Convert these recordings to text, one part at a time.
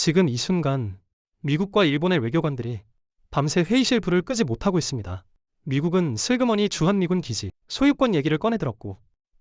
지금 이 순간 미국과 일본의 외교관들이 밤새 회의실 불을 끄지 못하고 있습니다. 미국은 슬그머니 주한미군 기지 소유권 얘기를 꺼내들었고,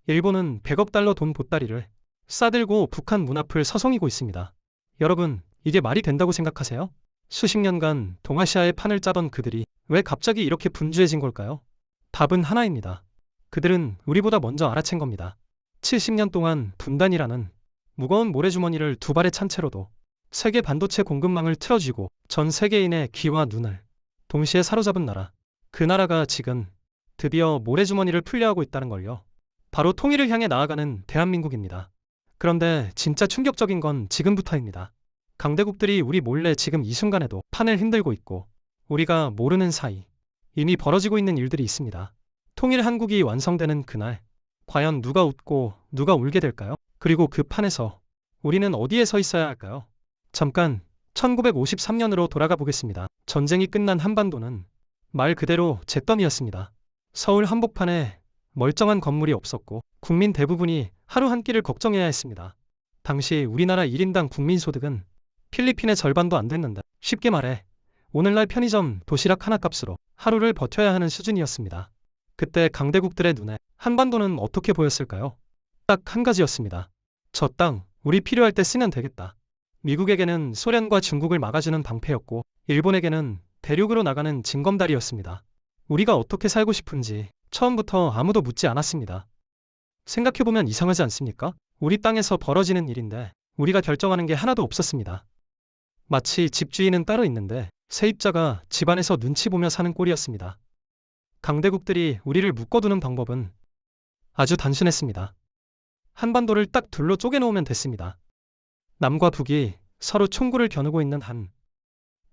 일본은 100억 달러 돈 보따리를 싸들고 북한 문 앞을 서성이고 있습니다. 여러분, 이게 말이 된다고 생각하세요? 수십 년간 동아시아의 판을 짜던 그들이 왜 갑자기 이렇게 분주해진 걸까요? 답은 하나입니다. 그들은 우리보다 먼저 알아챈 겁니다. 70년 동안 분단이라는 무거운 모래주머니를 두 발에 찬 채로도 세계 반도체 공급망을 틀어쥐고 전 세계인의 귀와 눈을 동시에 사로잡은 나라. 그 나라가 지금 드디어 모래주머니를 풀려하고 있다는 걸요. 바로 통일을 향해 나아가는 대한민국입니다. 그런데 진짜 충격적인 건 지금부터입니다. 강대국들이 우리 몰래 지금 이 순간에도 판을 흔들고 있고, 우리가 모르는 사이 이미 벌어지고 있는 일들이 있습니다. 통일 한국이 완성되는 그날, 과연 누가 웃고 누가 울게 될까요? 그리고 그 판에서 우리는 어디에 서 있어야 할까요? 잠깐 1953년으로 돌아가 보겠습니다. 전쟁이 끝난 한반도는 말 그대로 잿더미였습니다. 서울 한복판에 멀쩡한 건물이 없었고 국민 대부분이 하루 한 끼를 걱정해야 했습니다. 당시 우리나라 1인당 국민소득은 필리핀의 절반도 안 됐는데, 쉽게 말해 오늘날 편의점 도시락 하나 값으로 하루를 버텨야 하는 수준이었습니다. 그때 강대국들의 눈에 한반도는 어떻게 보였을까요? 딱 한 가지였습니다. 저 땅 우리 필요할 때 쓰면 되겠다. 미국에게는 소련과 중국을 막아주는 방패였고, 일본에게는 대륙으로 나가는 징검다리였습니다. 우리가 어떻게 살고 싶은지 처음부터 아무도 묻지 않았습니다. 생각해보면 이상하지 않습니까? 우리 땅에서 벌어지는 일인데 우리가 결정하는 게 하나도 없었습니다. 마치 집주인은 따로 있는데 세입자가 집안에서 눈치 보며 사는 꼴이었습니다. 강대국들이 우리를 묶어두는 방법은 아주 단순했습니다. 한반도를 딱 둘로 쪼개놓으면 됐습니다. 남과 북이 서로 총구를 겨누고 있는 한,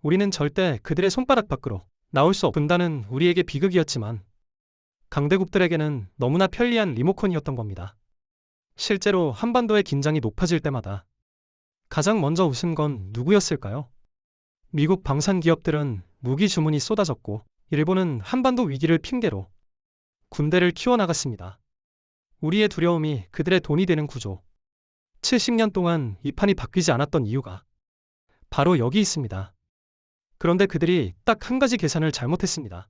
우리는 절대 그들의 손바닥 밖으로 나올 수 없다는 우리에게 비극이었지만, 강대국들에게는 너무나 편리한 리모컨이었던 겁니다. 실제로 한반도의 긴장이 높아질 때마다 가장 먼저 웃은 건 누구였을까요? 미국 방산 기업들은 무기 주문이 쏟아졌고, 일본은 한반도 위기를 핑계로 군대를 키워나갔습니다. 우리의 두려움이 그들의 돈이 되는 구조. 70년 동안 이 판이 바뀌지 않았던 이유가 바로 여기 있습니다. 그런데 그들이 딱 한 가지 계산을 잘못했습니다.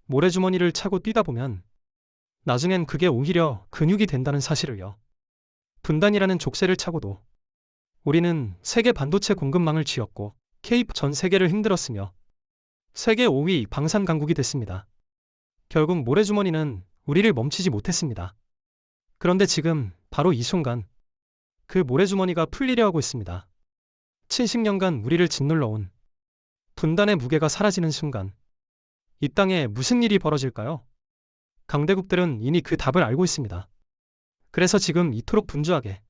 모래주머니를 차고 뛰다 보면 나중엔 그게 오히려 근육이 된다는 사실을요. 분단이라는 족쇄를 차고도 우리는 세계 반도체 공급망을 쥐었고 K-팝 전 세계를 흔들었으며 세계 5위 방산 강국이 됐습니다. 결국 모래주머니는 우리를 멈추지 못했습니다. 그런데 지금 바로 이 순간 그 모래주머니가 풀리려 하고 있습니다. 70년간 우리를 짓눌러온 분단의 무게가 사라지는 순간 이 땅에 무슨 일이 벌어질까요? 강대국들은 이미 그 답을 알고 있습니다. 그래서 지금 이토록 분주하게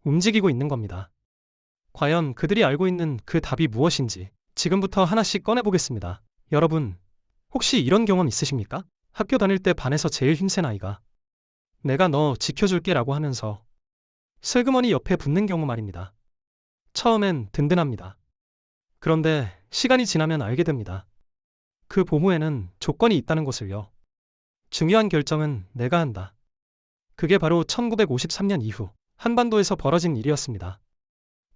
움직이고 있는 겁니다. 과연 그들이 알고 있는 그 답이 무엇인지 지금부터 하나씩 꺼내보겠습니다. 여러분, 혹시 이런 경험 있으십니까? 학교 다닐 때 반에서 제일 힘센 아이가 내가 너 지켜줄게 라고 하면서 슬그머니 옆에 붙는 경우 말입니다. 처음엔 든든합니다. 그런데 시간이 지나면 알게 됩니다. 그 보호에는 조건이 있다는 것을요. 중요한 결정은 내가 한다. 그게 바로 1953년 이후 한반도에서 벌어진 일이었습니다.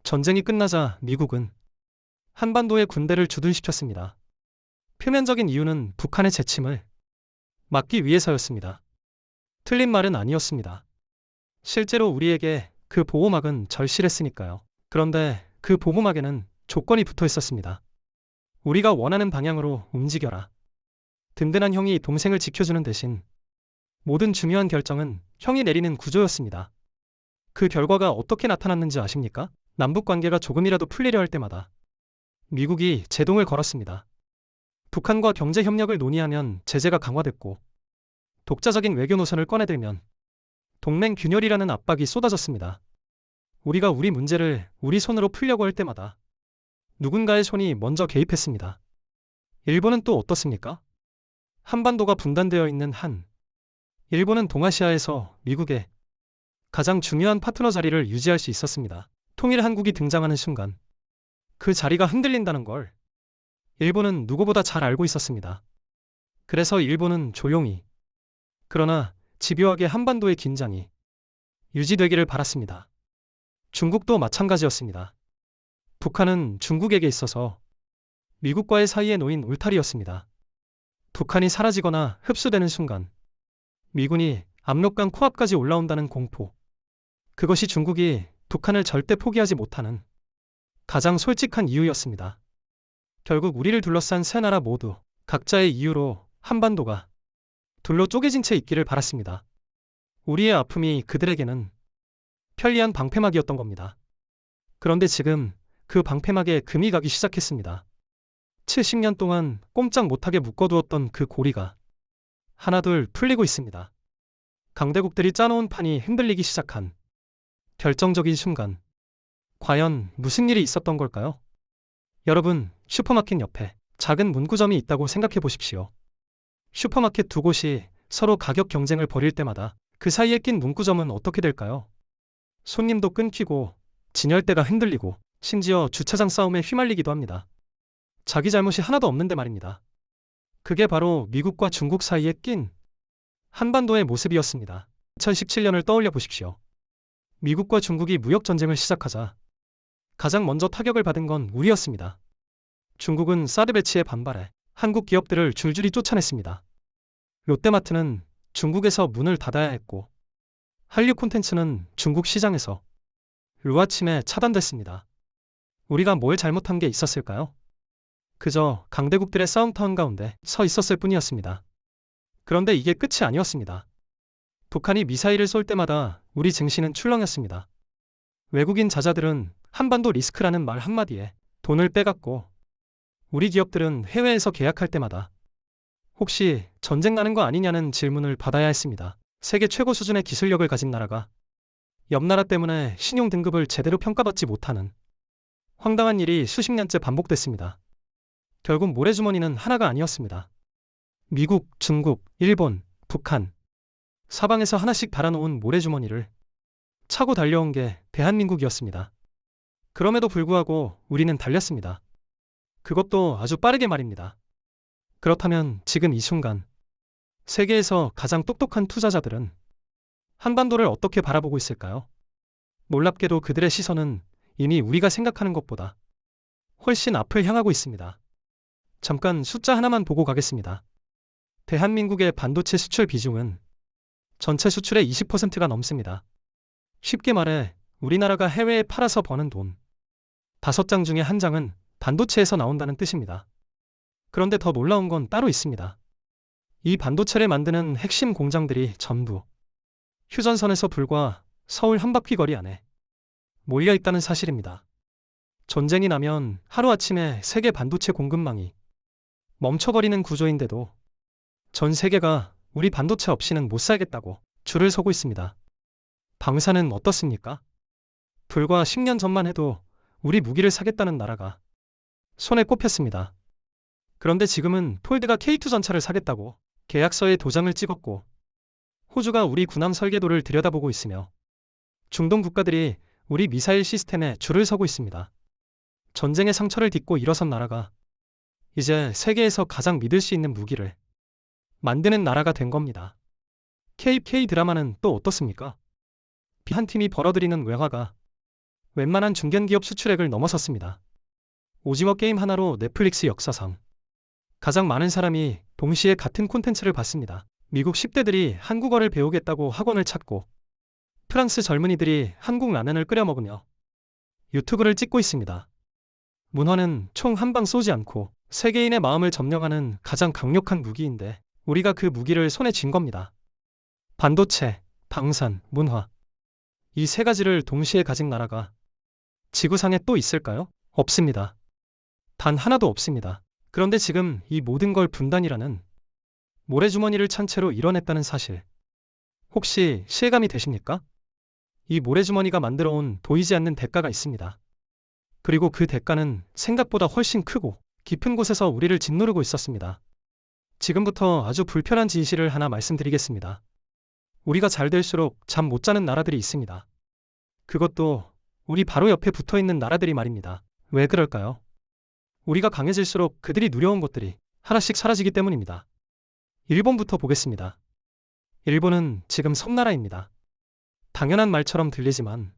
전쟁이 끝나자 미국은 한반도에 군대를 주둔시켰습니다. 표면적인 이유는 북한의 재침을 막기 위해서였습니다. 틀린 말은 아니었습니다. 실제로 우리에게 그 보호막은 절실했으니까요. 그런데 그 보호막에는 조건이 붙어 있었습니다. 우리가 원하는 방향으로 움직여라. 든든한 형이 동생을 지켜주는 대신 모든 중요한 결정은 형이 내리는 구조였습니다. 그 결과가 어떻게 나타났는지 아십니까? 남북 관계가 조금이라도 풀리려 할 때마다 미국이 제동을 걸었습니다. 북한과 경제 협력을 논의하면 제재가 강화됐고, 독자적인 외교 노선을 꺼내들면 동맹 균열이라는 압박이 쏟아졌습니다. 우리가 우리 문제를 우리 손으로 풀려고 할 때마다 누군가의 손이 먼저 개입했습니다. 일본은 또 어떻습니까? 한반도가 분단되어 있는 한, 일본은 동아시아에서 미국의 가장 중요한 파트너 자리를 유지할 수 있었습니다. 통일 한국이 등장하는 순간 그 자리가 흔들린다는 걸 일본은 누구보다 잘 알고 있었습니다. 그래서 일본은 조용히, 그러나 집요하게 한반도의 긴장이 유지되기를 바랐습니다. 중국도 마찬가지였습니다. 북한은 중국에게 있어서 미국과의 사이에 놓인 울타리였습니다. 북한이 사라지거나 흡수되는 순간 미군이 압록강 코앞까지 올라온다는 공포. 그것이 중국이 북한을 절대 포기하지 못하는 가장 솔직한 이유였습니다. 결국 우리를 둘러싼 세 나라 모두 각자의 이유로 한반도가 둘로 쪼개진 채 있기를 바랐습니다. 우리의 아픔이 그들에게는 편리한 방패막이었던 겁니다. 그런데 지금 그 방패막에 금이 가기 시작했습니다. 70년 동안 꼼짝 못하게 묶어두었던 그 고리가 하나둘 풀리고 있습니다. 강대국들이 짜놓은 판이 흔들리기 시작한 결정적인 순간, 과연 무슨 일이 있었던 걸까요? 여러분, 슈퍼마켓 옆에 작은 문구점이 있다고 생각해 보십시오. 슈퍼마켓 두 곳이 서로 가격 경쟁을 벌일 때마다 그 사이에 낀 문구점은 어떻게 될까요? 손님도 끊기고 진열대가 흔들리고 심지어 주차장 싸움에 휘말리기도 합니다. 자기 잘못이 하나도 없는데 말입니다. 그게 바로 미국과 중국 사이에 낀 한반도의 모습이었습니다. 2017년을 떠올려 보십시오. 미국과 중국이 무역전쟁을 시작하자 가장 먼저 타격을 받은 건 우리였습니다. 중국은 사드 배치에 반발해 한국 기업들을 줄줄이 쫓아냈습니다. 롯데마트는 중국에서 문을 닫아야 했고 한류 콘텐츠는 중국 시장에서 루아침에 차단됐습니다. 우리가 뭘 잘못한 게 있었을까요? 그저 강대국들의 싸움터한 가운데 서 있었을 뿐이었습니다. 그런데 이게 끝이 아니었습니다. 북한이 미사일을 쏠 때마다 우리 증시는 출렁였습니다. 외국인 자자들은 한반도 리스크라는 말 한마디에 돈을 빼갔고 우리 기업들은 해외에서 계약할 때마다 혹시 전쟁 나는 거 아니냐는 질문을 받아야 했습니다. 세계 최고 수준의 기술력을 가진 나라가 옆 나라 때문에 신용 등급을 제대로 평가받지 못하는 황당한 일이 수십 년째 반복됐습니다. 결국 모래주머니는 하나가 아니었습니다. 미국, 중국, 일본, 북한 사방에서 하나씩 달아놓은 모래주머니를 차고 달려온 게 대한민국이었습니다. 그럼에도 불구하고 우리는 달렸습니다. 그것도 아주 빠르게 말입니다. 그렇다면 지금 이 순간 세계에서 가장 똑똑한 투자자들은 한반도를 어떻게 바라보고 있을까요? 놀랍게도 그들의 시선은 이미 우리가 생각하는 것보다 훨씬 앞을 향하고 있습니다. 잠깐 숫자 하나만 보고 가겠습니다. 대한민국의 반도체 수출 비중은 전체 수출의 20%가 넘습니다. 쉽게 말해 우리나라가 해외에 팔아서 버는 돈 5장 중에 1장은 반도체에서 나온다는 뜻입니다. 그런데 더 놀라운 건 따로 있습니다. 이 반도체를 만드는 핵심 공장들이 전부 휴전선에서 불과 서울 한 바퀴 거리 안에 몰려 있다는 사실입니다. 전쟁이 나면 하루아침에 세계 반도체 공급망이 멈춰버리는 구조인데도 전 세계가 우리 반도체 없이는 못 살겠다고 줄을 서고 있습니다. 방사는 어떻습니까? 불과 10년 전만 해도 우리 무기를 사겠다는 나라가 손에 꼽혔습니다. 그런데 지금은 폴드가 K2 전차를 사겠다고 계약서에 도장을 찍었고 호주가 우리 군함 설계도를 들여다보고 있으며 중동 국가들이 우리 미사일 시스템에 줄을 서고 있습니다. 전쟁의 상처를 딛고 일어선 나라가 이제 세계에서 가장 믿을 수 있는 무기를 만드는 나라가 된 겁니다. K 드라마는 또 어떻습니까? 한 팀이 벌어들이는 외화가 웬만한 중견기업 수출액을 넘어섰습니다. 오징어 게임 하나로 넷플릭스 역사상 가장 많은 사람이 동시에 같은 콘텐츠를 봤습니다. 미국 10대들이 한국어를 배우겠다고 학원을 찾고 프랑스 젊은이들이 한국 라면을 끓여 먹으며 유튜브를 찍고 있습니다. 문화는 총 한 방 쏘지 않고 세계인의 마음을 점령하는 가장 강력한 무기인데 우리가 그 무기를 손에 쥔 겁니다. 반도체, 방산, 문화 이 세 가지를 동시에 가진 나라가 지구상에 또 있을까요? 없습니다. 단 하나도 없습니다. 그런데 지금 이 모든 걸 분단이라는 모래주머니를 찬 채로 이뤄냈다는 사실 혹시 실감이 되십니까? 이 모래주머니가 만들어온 보이지 않는 대가가 있습니다. 그리고 그 대가는 생각보다 훨씬 크고 깊은 곳에서 우리를 짓누르고 있었습니다. 지금부터 아주 불편한 진실을 하나 말씀드리겠습니다. 우리가 잘 될수록 잠 못 자는 나라들이 있습니다. 그것도 우리 바로 옆에 붙어있는 나라들이 말입니다. 왜 그럴까요? 우리가 강해질수록 그들이 누려온 것들이 하나씩 사라지기 때문입니다. 일본부터 보겠습니다. 일본은 지금 섬나라입니다. 당연한 말처럼 들리지만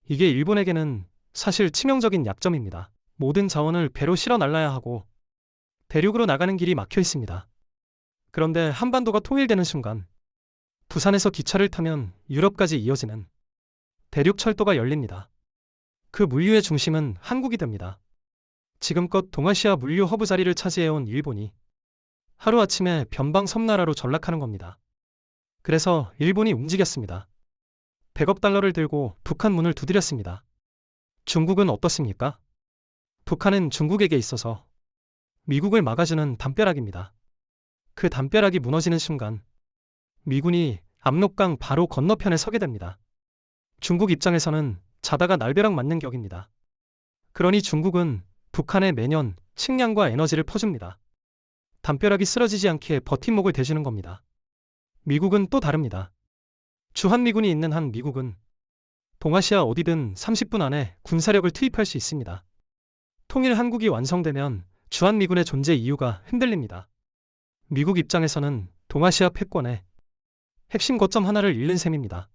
이게 일본에게는 사실 치명적인 약점입니다. 모든 자원을 배로 실어 날라야 하고 대륙으로 나가는 길이 막혀 있습니다. 그런데 한반도가 통일되는 순간 부산에서 기차를 타면 유럽까지 이어지는 대륙 철도가 열립니다. 그 물류의 중심은 한국이 됩니다. 지금껏 동아시아 물류 허브 자리를 차지해온 일본이 하루아침에 변방 섬나라로 전락하는 겁니다. 그래서 일본이 움직였습니다. 100억 달러를 들고 북한 문을 두드렸습니다. 중국은 어떻습니까? 북한은 중국에게 있어서 미국을 막아주는 담벼락입니다. 그 담벼락이 무너지는 순간 미군이 압록강 바로 건너편에 서게 됩니다. 중국 입장에서는 자다가 날벼락 맞는 격입니다. 그러니 중국은 북한에 매년 식량과 에너지를 퍼줍니다. 담벼락이 쓰러지지 않게 버팀목을 대주는 겁니다. 미국은 또 다릅니다. 주한미군이 있는 한 미국은 동아시아 어디든 30분 안에 군사력을 투입할 수 있습니다. 통일 한국이 완성되면 주한미군의 존재 이유가 흔들립니다. 미국 입장에서는 동아시아 패권의 핵심 거점 하나를 잃는 셈입니다.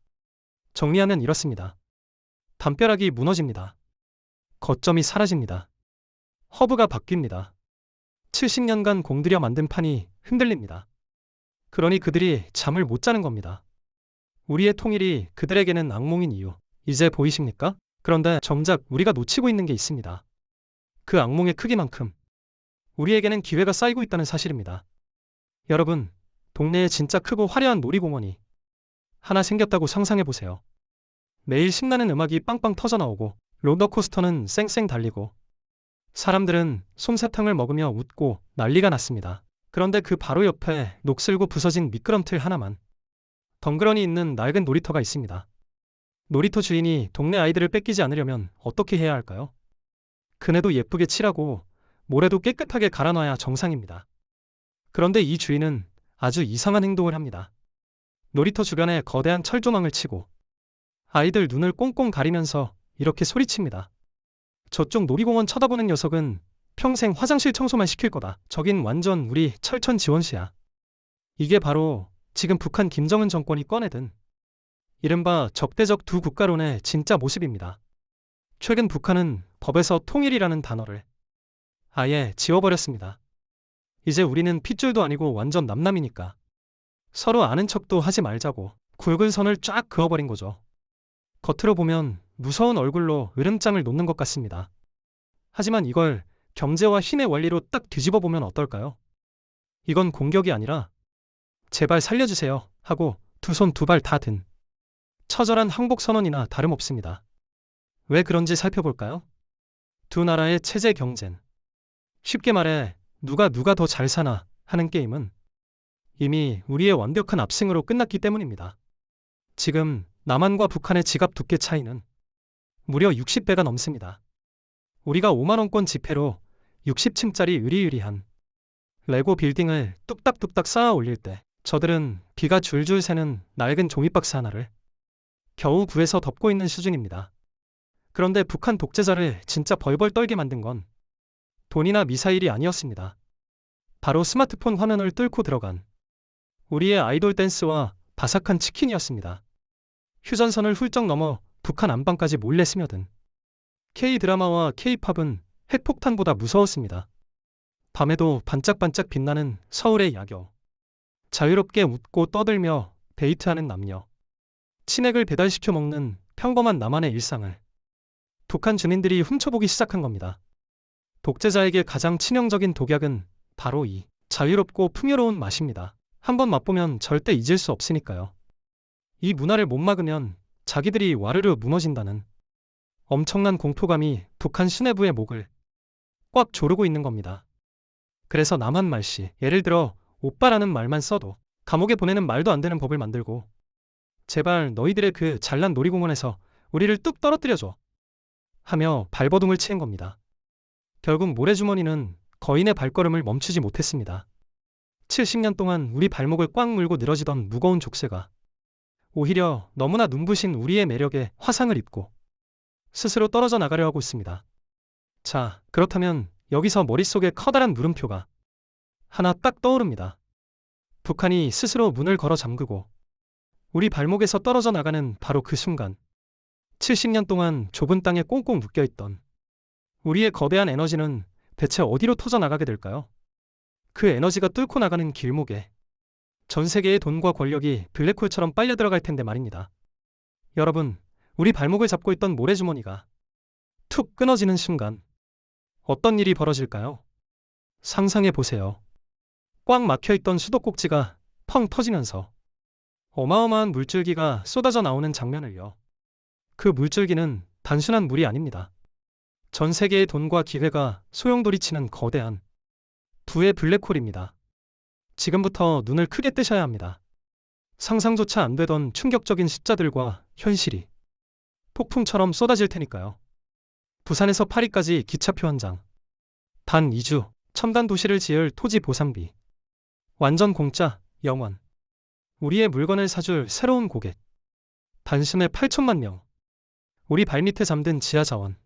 정리하면 이렇습니다. 담벼락이 무너집니다. 거점이 사라집니다. 허브가 바뀝니다. 70년간 공들여 만든 판이 흔들립니다. 그러니 그들이 잠을 못 자는 겁니다. 우리의 통일이 그들에게는 악몽인 이유, 이제 보이십니까? 그런데 정작 우리가 놓치고 있는 게 있습니다. 그 악몽의 크기만큼 우리에게는 기회가 쌓이고 있다는 사실입니다. 여러분, 동네에 진짜 크고 화려한 놀이공원이 하나 생겼다고 상상해보세요. 매일 신나는 음악이 빵빵 터져나오고 롤러코스터는 쌩쌩 달리고 사람들은 솜사탕을 먹으며 웃고 난리가 났습니다. 그런데 그 바로 옆에 녹슬고 부서진 미끄럼틀 하나만 덩그러니 있는 낡은 놀이터가 있습니다. 놀이터 주인이 동네 아이들을 뺏기지 않으려면 어떻게 해야 할까요? 그네도 예쁘게 칠하고 모래도 깨끗하게 갈아놔야 정상입니다. 그런데 이 주인은 아주 이상한 행동을 합니다. 놀이터 주변에 거대한 철조망을 치고 아이들 눈을 꽁꽁 가리면서 이렇게 소리칩니다. 저쪽 놀이공원 쳐다보는 녀석은 평생 화장실 청소만 시킬 거다. 저긴 완전 우리 철천지원시야. 이게 바로 지금 북한 김정은 정권이 꺼내든 이른바 적대적 두 국가론의 진짜 모습입니다. 최근 북한은 법에서 통일이라는 단어를 아예 지워버렸습니다. 이제 우리는 핏줄도 아니고 완전 남남이니까 서로 아는 척도 하지 말자고 굵은 선을 쫙 그어버린 거죠. 겉으로 보면 무서운 얼굴로 으름장을 놓는 것 같습니다. 하지만 이걸 경제와 힘의 원리로 딱 뒤집어 보면 어떨까요? 이건 공격이 아니라 제발 살려주세요 하고 두 손 두 발 다 든 처절한 항복선언이나 다름없습니다. 왜 그런지 살펴볼까요? 두 나라의 체제 경쟁. 쉽게 말해 누가 더 잘 사나 하는 게임은 이미 우리의 완벽한 압승으로 끝났기 때문입니다. 지금 남한과 북한의 지갑 두께 차이는 무려 60배가 넘습니다. 우리가 5만원권 지폐로 60층짜리 으리으리한 레고 빌딩을 뚝딱뚝딱 쌓아 올릴 때 저들은 비가 줄줄 새는 낡은 종이박스 하나를 겨우 구해서 덮고 있는 수준입니다. 그런데 북한 독재자를 진짜 벌벌 떨게 만든 건 돈이나 미사일이 아니었습니다. 바로 스마트폰 화면을 뚫고 들어간 우리의 아이돌 댄스와 바삭한 치킨이었습니다. 휴전선을 훌쩍 넘어 북한 안방까지 몰래 스며든 K-드라마와 K-팝은 핵폭탄보다 무서웠습니다. 밤에도 반짝반짝 빛나는 서울의 야경. 자유롭게 웃고 떠들며 데이트하는 남녀. 친액을 배달시켜 먹는 평범한 나만의 일상을 북한 주민들이 훔쳐보기 시작한 겁니다. 독재자에게 가장 치명적인 독약은 바로 이 자유롭고 풍요로운 맛입니다. 한번 맛보면 절대 잊을 수 없으니까요. 이 문화를 못 막으면 자기들이 와르르 무너진다는 엄청난 공포감이 북한 수뇌부의 목을 꽉 조르고 있는 겁니다. 그래서 남한 말씨, 예를 들어 오빠라는 말만 써도 감옥에 보내는 말도 안 되는 법을 만들고 제발 너희들의 그 잘난 놀이공원에서 우리를 뚝 떨어뜨려줘 하며 발버둥을 치는 겁니다. 결국 모래주머니는 거인의 발걸음을 멈추지 못했습니다. 70년 동안 우리 발목을 꽉 물고 늘어지던 무거운 족쇄가 오히려 너무나 눈부신 우리의 매력에 화상을 입고 스스로 떨어져 나가려 하고 있습니다. 자, 그렇다면 여기서 머릿속에 커다란 물음표가 하나 딱 떠오릅니다. 북한이 스스로 문을 걸어 잠그고 우리 발목에서 떨어져 나가는 바로 그 순간 70년 동안 좁은 땅에 꽁꽁 묶여있던 우리의 거대한 에너지는 대체 어디로 터져나가게 될까요? 그 에너지가 뚫고 나가는 길목에 전 세계의 돈과 권력이 블랙홀처럼 빨려 들어갈 텐데 말입니다. 여러분, 우리 발목을 잡고 있던 모래주머니가 툭 끊어지는 순간 어떤 일이 벌어질까요? 상상해 보세요. 꽉 막혀있던 수도꼭지가 펑 터지면서 어마어마한 물줄기가 쏟아져 나오는 장면을요. 그 물줄기는 단순한 물이 아닙니다. 전 세계의 돈과 기회가 소용돌이치는 거대한 부의 블랙홀입니다. 지금부터 눈을 크게 뜨셔야 합니다. 상상조차 안 되던 충격적인 숫자들과 현실이 폭풍처럼 쏟아질 테니까요. 부산에서 파리까지 기차표 한 장. 단 2주, 첨단 도시를 지을 토지 보상비. 완전 공짜, 영원. 우리의 물건을 사줄 새로운 고객. 단숨에 8천만 명. 우리 발밑에 잠든 지하자원.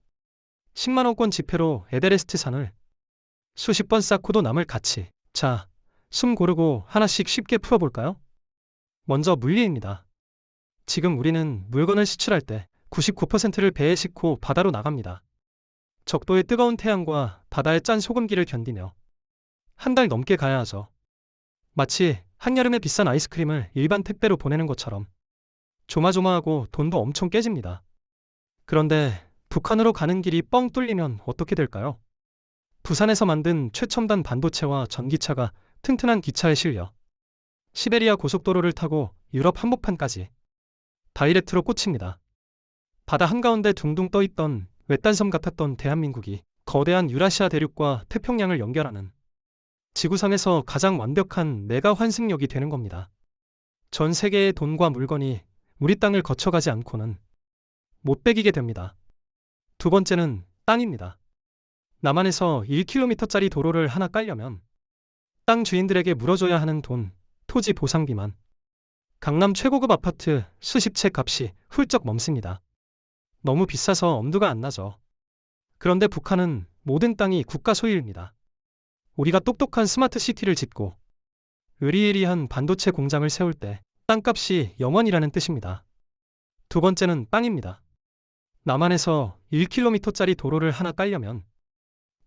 10만원권 지폐로 에베레스트 산을 수십 번 쌓고도 남을 가치. 자, 숨 고르고 하나씩 쉽게 풀어볼까요? 먼저 물리입니다. 지금 우리는 물건을 수출할 때 99%를 배에 싣고 바다로 나갑니다. 적도의 뜨거운 태양과 바다의 짠 소금기를 견디며 한 달 넘게 가야 하죠. 마치 한여름에 비싼 아이스크림을 일반 택배로 보내는 것처럼 조마조마하고 돈도 엄청 깨집니다. 그런데 북한으로 가는 길이 뻥 뚫리면 어떻게 될까요? 부산에서 만든 최첨단 반도체와 전기차가 튼튼한 기차에 실려 시베리아 고속도로를 타고 유럽 한복판까지 다이렉트로 꽂힙니다. 바다 한가운데 둥둥 떠있던 외딴섬 같았던 대한민국이 거대한 유라시아 대륙과 태평양을 연결하는 지구상에서 가장 완벽한 메가 환승역이 되는 겁니다. 전 세계의 돈과 물건이 우리 땅을 거쳐가지 않고는 못 배기게 됩니다. 두 번째는 땅입니다. 남한에서 1km짜리 도로를 하나 깔려면 땅 주인들에게 물어줘야 하는 돈, 토지 보상비만 강남 최고급 아파트 수십 채 값이 훌쩍 넘습니다. 너무 비싸서 엄두가 안 나죠. 그런데 북한은 모든 땅이 국가 소유입니다. 우리가 똑똑한 스마트 시티를 짓고 의리의리한 반도체 공장을 세울 때 땅값이 영원이라는 뜻입니다. 두 번째는 땅입니다. 남한에서 1km짜리 도로를 하나 깔려면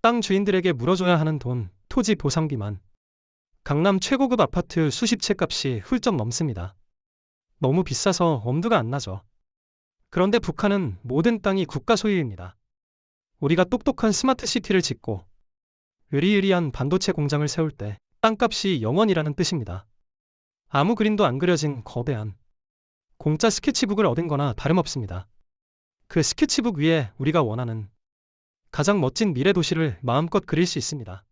땅 주인들에게 물어줘야 하는 돈, 토지 보상비만 강남 최고급 아파트 수십 채 값이 훌쩍 넘습니다. 너무 비싸서 엄두가 안 나죠. 그런데 북한은 모든 땅이 국가 소유입니다. 우리가 똑똑한 스마트 시티를 짓고 의리의리한 반도체 공장을 세울 때 땅값이 영원이라는 뜻입니다. 아무 그림도 안 그려진 거대한 공짜 스케치북을 얻은 거나 다름없습니다. 그 스케치북 위에 우리가 원하는 가장 멋진 미래 도시를 마음껏 그릴 수 있습니다.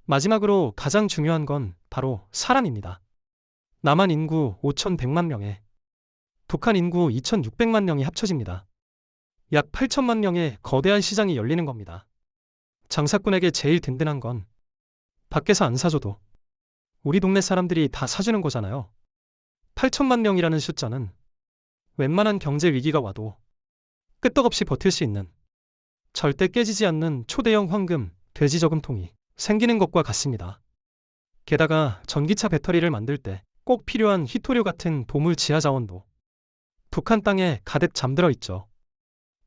마지막으로 가장 중요한 건 바로 사람입니다. 남한 인구 5,100만 명에 북한 인구 2,600만 명이 합쳐집니다. 약 8천만 명의 거대한 시장이 열리는 겁니다. 장사꾼에게 제일 든든한 건 밖에서 안 사줘도 우리 동네 사람들이 다 사주는 거잖아요. 8천만 명이라는 숫자는 웬만한 경제 위기가 와도 끄떡없이 버틸 수 있는 절대 깨지지 않는 초대형 황금, 돼지 저금통이 생기는 것과 같습니다. 게다가 전기차 배터리를 만들 때 꼭 필요한 희토류 같은 보물 지하 자원도 북한 땅에 가득 잠들어 있죠.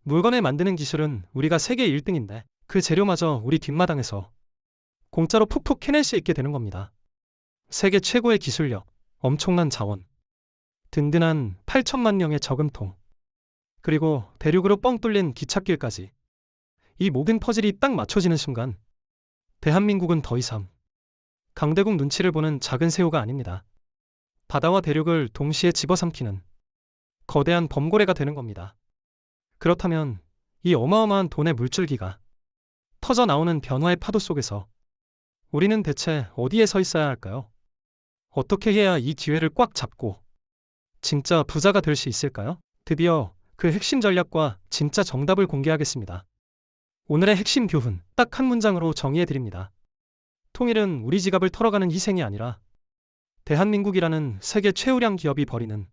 물건을 만드는 기술은 우리가 세계 1등인데 그 재료마저 우리 뒷마당에서 공짜로 푹푹 캐낼 수 있게 되는 겁니다. 세계 최고의 기술력, 엄청난 자원, 든든한 8천만 명의 저금통, 그리고 대륙으로 뻥 뚫린 기찻길까지 이 모든 퍼즐이 딱 맞춰지는 순간 대한민국은 더 이상 강대국 눈치를 보는 작은 새우가 아닙니다. 바다와 대륙을 동시에 집어삼키는 거대한 범고래가 되는 겁니다. 그렇다면 이 어마어마한 돈의 물줄기가 터져 나오는 변화의 파도 속에서 우리는 대체 어디에 서 있어야 할까요? 어떻게 해야 이 기회를 꽉 잡고 진짜 부자가 될 수 있을까요? 드디어 그 핵심 전략과 진짜 정답을 공개하겠습니다. 오늘의 핵심 교훈 딱 한 문장으로 정의해드립니다. 통일은 우리 지갑을 털어가는 희생이 아니라 대한민국이라는 세계 최우량 기업이 벌이는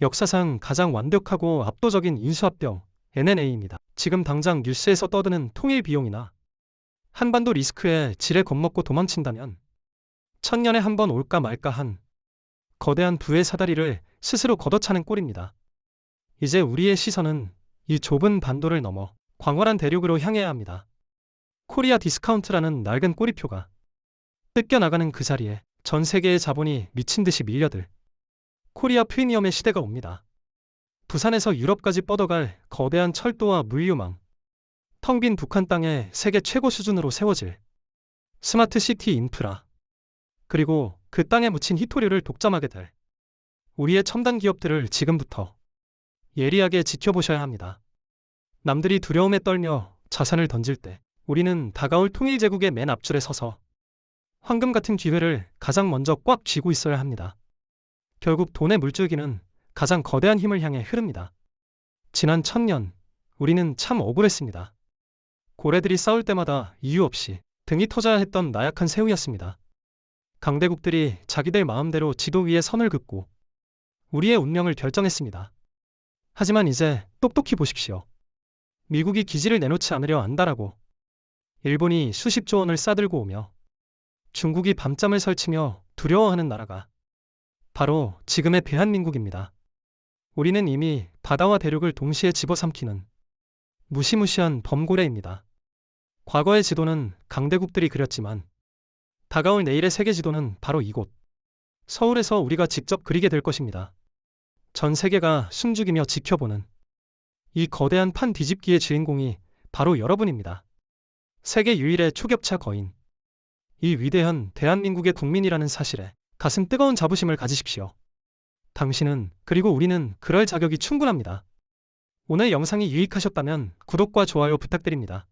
역사상 가장 완벽하고 압도적인 인수합병 NNA입니다. 지금 당장 뉴스에서 떠드는 통일 비용이나 한반도 리스크에 지레 겁먹고 도망친다면 천년에 한 번 올까 말까 한 거대한 부의 사다리를 스스로 걷어차는 꼴입니다. 이제 우리의 시선은 이 좁은 반도를 넘어 광활한 대륙으로 향해야 합니다. 코리아 디스카운트라는 낡은 꼬리표가 뜯겨나가는 그 자리에 전 세계의 자본이 미친 듯이 밀려들 코리아 프리미엄의 시대가 옵니다. 부산에서 유럽까지 뻗어갈 거대한 철도와 물류망, 텅 빈 북한 땅에 세계 최고 수준으로 세워질 스마트 시티 인프라, 그리고 그 땅에 묻힌 희토류를 독점하게 될 우리의 첨단 기업들을 지금부터 예리하게 지켜보셔야 합니다. 남들이 두려움에 떨며 자산을 던질 때 우리는 다가올 통일제국의 맨 앞줄에 서서 황금 같은 기회를 가장 먼저 꽉 쥐고 있어야 합니다. 결국 돈의 물줄기는 가장 거대한 힘을 향해 흐릅니다. 지난 1000년 우리는 참 억울했습니다. 고래들이 싸울 때마다 이유 없이 등이 터져야 했던 나약한 새우였습니다. 강대국들이 자기들 마음대로 지도 위에 선을 긋고 우리의 운명을 결정했습니다. 하지만 이제 똑똑히 보십시오. 미국이 기지를 내놓지 않으려 안다라고 일본이 수십조 원을 싸들고 오며 중국이 밤잠을 설치며 두려워하는 나라가 바로 지금의 대한민국입니다. 우리는 이미 바다와 대륙을 동시에 집어삼키는 무시무시한 범고래입니다. 과거의 지도는 강대국들이 그렸지만 다가올 내일의 세계 지도는 바로 이곳 서울에서 우리가 직접 그리게 될 것입니다. 전 세계가 숨죽이며 지켜보는 이 거대한 판 뒤집기의 주인공이 바로 여러분입니다. 세계 유일의 초격차 거인, 이 위대한 대한민국의 국민이라는 사실에 가슴 뜨거운 자부심을 가지십시오. 당신은 그리고 우리는 그럴 자격이 충분합니다. 오늘 영상이 유익하셨다면 구독과 좋아요 부탁드립니다.